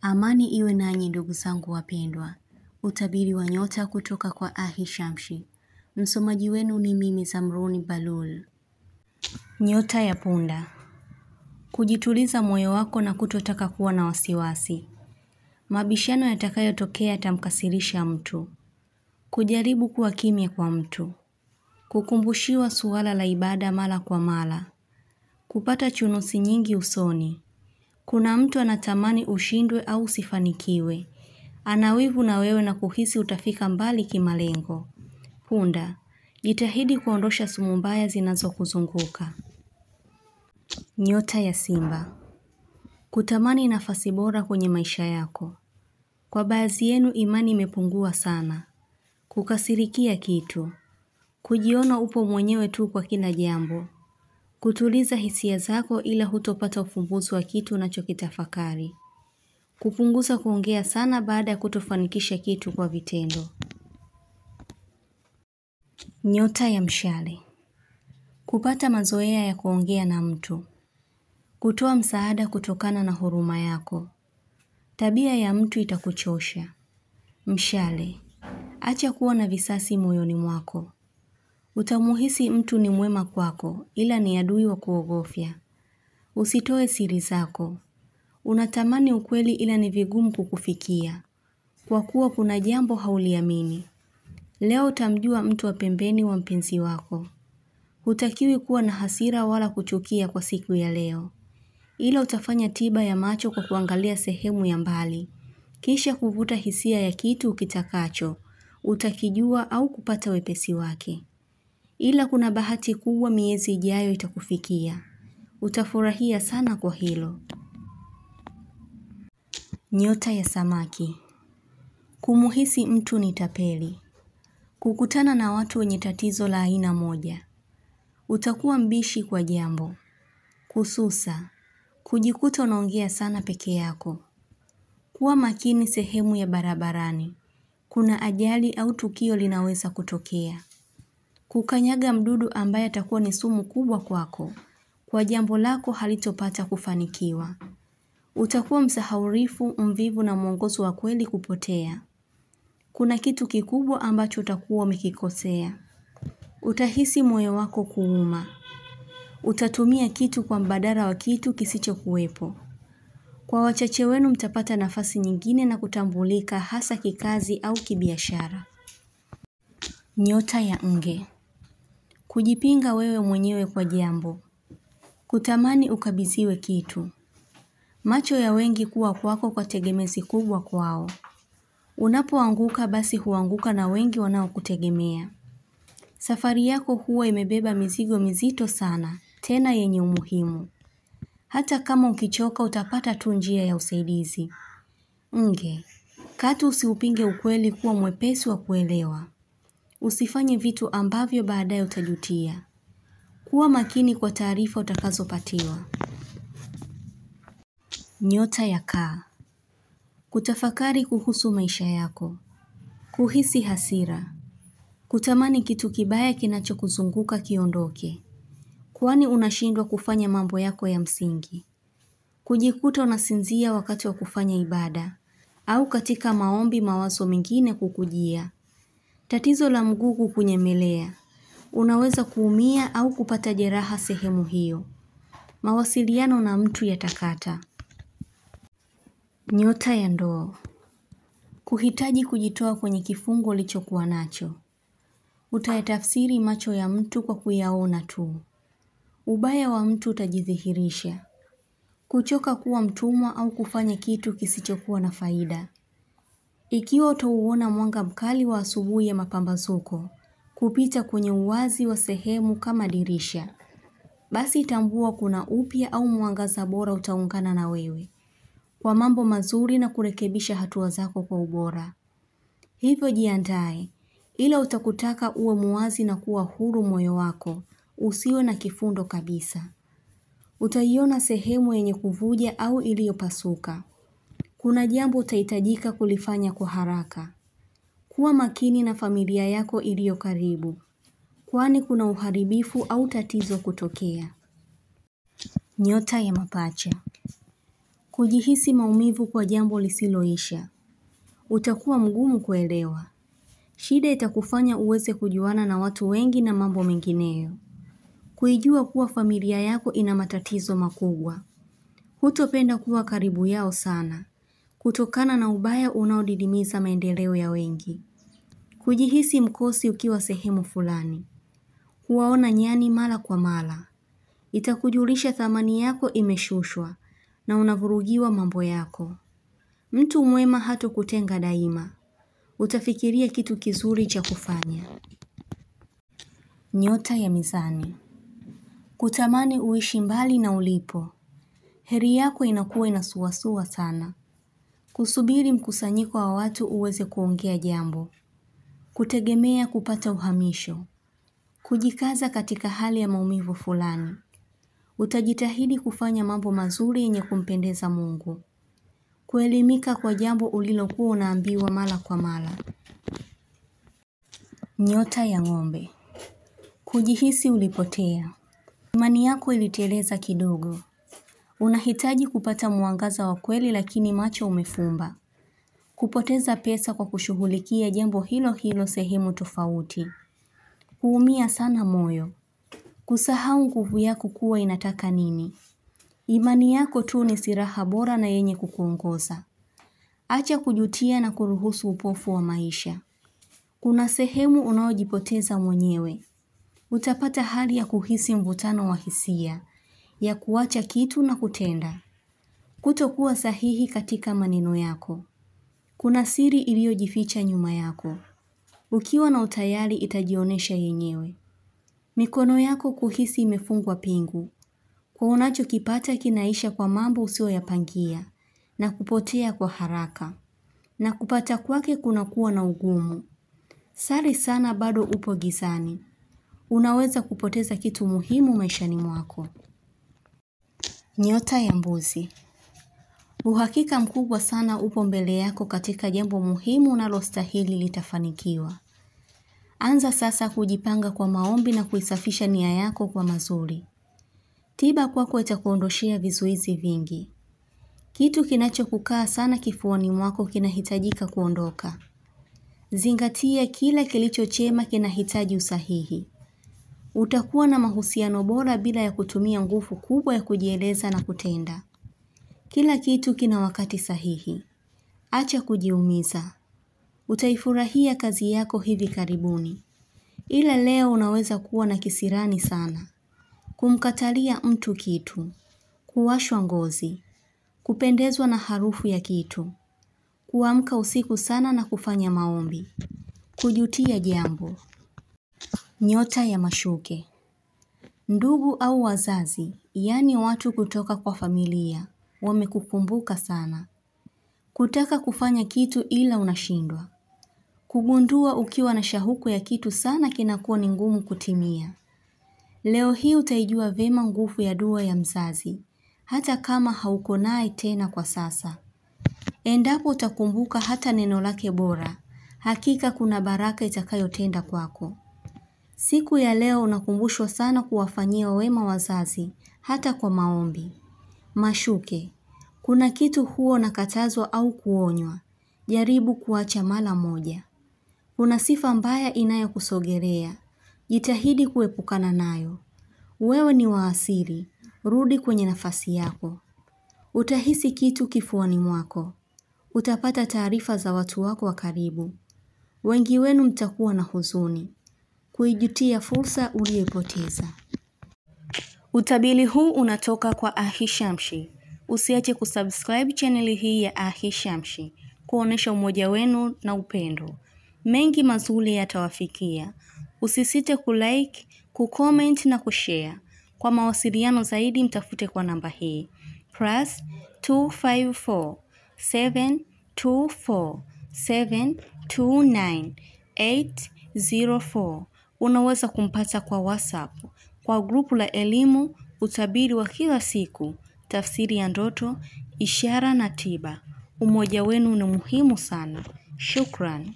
Amani iwe nanyi ndugu zangu wapendwa. Utabiri wa nyota kutoka kwa Ahishamshi. Msomaji wenu ni mimi Zamruni Balul. Nyota ya punda. Kujituliza moyo wako na kutotaka kuwa na wasiwasi. Mabishano yatakayotokea yatamkasirisha mtu. Kujaribu kuwa kimya kwa mtu. Kukumbushiwa suala la ibada mara kwa mara. Kupata chunusi nyingi usoni. Kuna mtu anatamani ushindwe au usifanikiwe. Ana wivu na wewe na kuhisi utafika mbali kimalengo. Punda, jitahidi kuondosha sumu mbaya zinazokuzunguka. Nyota ya Simba. Kutamani nafasi bora kwenye maisha yako. Kwa baadhi yenu imani imepungua sana. Kukasirikia kitu. Kujiona upo mwenyewe tu kwa kila jambo. Kutuliza hisia zako ila hutopata ufumbuzi wa kitu unachokitafakari. Kupunguza kuongea sana baada ya kutofanikisha kitu kwa vitendo. Nyota ya Mshale. Kupata mazoea ya kuongea na mtu. Kutoa msaada kutokana na huruma yako. Tabia ya mtu itakuchosha. Mshale. Acha kuwa na visasi moyoni mwako. Utamuhisi mtu ni mwema kwako ila ni adui wa kuogofya. Usitoe siri zako. Unatamani ukweli ila ni vigumu kukufikia. Kwa kuwa kuna jambo hauliamini. Leo utamjua mtu wa pembeni wa mpenzi wako. Hutakiwi kuwa na hasira wala kuchukia kwa siku ya leo. Ila utafanya tiba ya macho kwa kuangalia sehemu ya mbali. Kisha kuvuta hisia ya kitu ukitakacho. Utakijua au kupata wepesi wake. Ila kuna bahati kubwa miezi ijayo itakufikia. Utafurahia sana kwa hilo. Nyota ya Samaki. Kumuhisi mtu ni tapeli. Kukutana na watu wenye tatizo la aina moja. Utakuwa mbishi kwa jambo. Kususa. Kujikuta unaongea sana peke yako. Kuwa makini sehemu ya barabarani. Kuna ajali au tukio linaweza kutokea. Kukanyaga mdudu ambaye atakuwa ni sumu kubwa kwako. Kwa jambo lako halitopata kufanikiwa. Utakuwa msahaurifu, mvivu na mwongozo wa kweli kupotea. Kuna kitu kikubwa ambacho utakuwa umekikosea. Utahisi moyo wako kuuma. Utatumia kitu kwa mbadala wa kitu kisichokuwepo. Kwa wachache wenu mtapata nafasi nyingine na kutambulika hasa kikazi au kibiashara. Nyota ya Nge. Kujipinga wewe mwenyewe kwa jambo. Kutamani ukabidhiwe kitu. Macho ya wengi kuwa kwako kwa tegemezi kubwa kwao. Unapoanguka basi huanguka na wengi wanaokutegemea. Safari yako huwa imebeba mizigo mizito sana, tena yenye umuhimu. Hata kama ukichoka utapata tu njia ya usaidizi. Nge, katu usiupinge ukweli, kuwa mwepesi wa kuelewa. Usifanye vitu ambavyo baadaye utajutia. Kuwa makini kwa taarifa utakazopatiwa. Nyota ya Kaa. Kutafakari kuhusu maisha yako. Kuhisi hasira. Kutamani kitu kibaya kinachokuzunguka kiondoke. Kwani unashindwa kufanya mambo yako ya msingi. Kujikuta unasinzia wakati wa kufanya ibada. Au katika maombi mawazo mengine kukujia. Tatizo la mguu kukunyemelea. Unaweza kuumia au kupata jeraha sehemu hiyo. Mawasiliano na mtu yatakata. Nyota ya Ndoo. Kuhitaji kujitoa kwenye kifungo ulichokuwa nacho. Utayatafsiri macho ya mtu kwa kuyaona tu. Ubaya wa mtu utajidhihirisha. Kuchoka kuwa mtumwa au kufanya kitu kisichokuwa na faida. Ikiwa utauona mwanga mkali wa asubuhi ya mapambazuko, kupita kwenye uwazi wa sehemu kama dirisha. Basi tambua kuna upya au mwangaza bora utaungana na wewe. Kwa mambo mazuri na kurekebisha hatua zako kwa ubora. Hivyo jiandae, ila utakutaka uwe muwazi na kuwa huru moyo wako, usiwe na kifundo kabisa. Utaiona sehemu yenye kuvuja au iliyopasuka. Kuna jambo utahitajika kulifanya kwa haraka. Kuwa makini na familia yako iliyo karibu, kwani kuna uharibifu au tatizo kutokea. Nyota ya Mapacha. Kujihisi maumivu kwa jambo lisiloisha. Utakuwa mgumu kuelewa. Shida itakufanya uweze kujuana na watu wengi na mambo mengineyo. Kuijua kuwa familia yako ina matatizo makubwa. Hutopenda kuwa karibu yao sana. Kutokana na ubaya unaodidimiza maendeleo ya wengi. Kujihisi mkosi ukiwa sehemu fulani. Huwaona nyani mara kwa mara. Itakujulisha thamani yako imeshushwa na unavurugiwa mambo yako. Mtu mwema hatokutenga daima. Utafikiria kitu kizuri cha kufanya. Nyota ya Mizani. Kutamani uishi mbali na ulipo. Heri yako inakuwa inasuasua sana. Kusubiri mkusanyiko wa watu uweze kuongea jambo. Kutegemea kupata uhamisho. Kujikaza katika hali ya maumivu fulani. Utajitahidi kufanya mambo mazuri yenye kumpendeza Mungu. Kuelimika kwa jambo ulilokuwa unaambiwa mara kwa mara. Nyota ya Ng'ombe. Kujihisi ulipotea. Imani yako iliteleza kidogo. Unahitaji kupata mwangaza wa kweli lakini macho umefumba. Kupoteza pesa kwa kushughulikia jambo hilo hilo sehemu tofauti. Kuumia sana moyo. Kusahau nguvu yako kuwa inataka nini. Imani yako tu ni silaha bora na yenye kukuongoza. Acha kujutia na kuruhusu upofu wa maisha. Kuna sehemu unaojipoteza mwenyewe. Utapata hali ya kuhisi mvutano wa hisia, ya kuacha kitu na kutenda. Kutokuwa sahihi katika maneno yako. Kuna siri iliyojificha nyuma yako. Ukiwa na utayari itajionesha yenyewe. Mikono yako kuhisi imefungwa pingu. Kwa unachokipata kinaisha kwa mambo usiyoyapangia na kupotea kwa haraka. Na kupata kwake kunakuwa na ugumu. Sari sana bado upo gizani. Unaweza kupoteza kitu muhimu maishani mwako. Nyota ya Mbuzi. Uhakika mkubwa sana upo mbele yako katika jambo muhimu unalostahili litafanikiwa. Anza sasa kujipanga kwa maombi na kuisafisha nia yako kwa mazuri. Tiba kwako itakuondoshea vizuizi vingi. Kitu kinachokukaa sana kifuani mwako kinahitajika kuondoka. Zingatia kila kilicho chema kinahitaji usahihi. Utakuwa na mahusiano bora bila ya kutumia nguvu kubwa ya kujieleza na kutenda. Kila kitu kina wakati sahihi. Acha kujiumiza. Utaifurahia kazi yako hivi karibuni. Ila leo unaweza kuwa na kisirani sana. Kumkatalia mtu kitu. Kuwashwa ngozi. Kupendezwa na harufu ya kitu. Kuamka usiku sana na kufanya maombi. Kujutia jambo. Nyota ya Mashuke. Ndugu au wazazi, yaani watu kutoka kwa familia, wamekukumbuka sana. Kutaka kufanya kitu ila unashindwa. Kugundua ukiwa na shauku ya kitu sana kinakuwa ni ngumu kutimia. Leo hii utaijua vema nguvu ya dua ya mzazi, hata kama hauko naye tena kwa sasa. Endapo utakumbuka hata neno lake bora, hakika kuna baraka itakayotenda kwako. Siku ya leo unakumbushwa sana kuwafanyia wema wazazi, hata kwa maombi. Mashuke, kuna kitu huwa unakatazwa au kuonywa, jaribu kuacha mara moja. Kuna sifa mbaya inayokusogelea, jitahidi kuepukana nayo. Wewe ni wa asili, rudi kwenye nafasi yako. Utahisi kitu kifuani mwako. Utapata taarifa za watu wako wa karibu. Wengi wenu mtakuwa na huzuni. Kuijutia fursa uliyoipoteza. Utabiri huu unatoka kwa Ahishamshi. Usiache kusubscribe channel hii ya Ahishamshi, kuonesha umoja wenu na upendo. Mengi mazuri yatawafikia. Usisite kulike, kucomment na kushare. Kwa mawasiliano zaidi mtafute kwa namba hii. +254 724 729 804. Unaweza kumpata kwa WhatsApp, kwa grupu la elimu, utabiri wa kila siku, tafsiri ya ndoto, ishara na tiba. Umoja wenu ni muhimu sana. Shukran.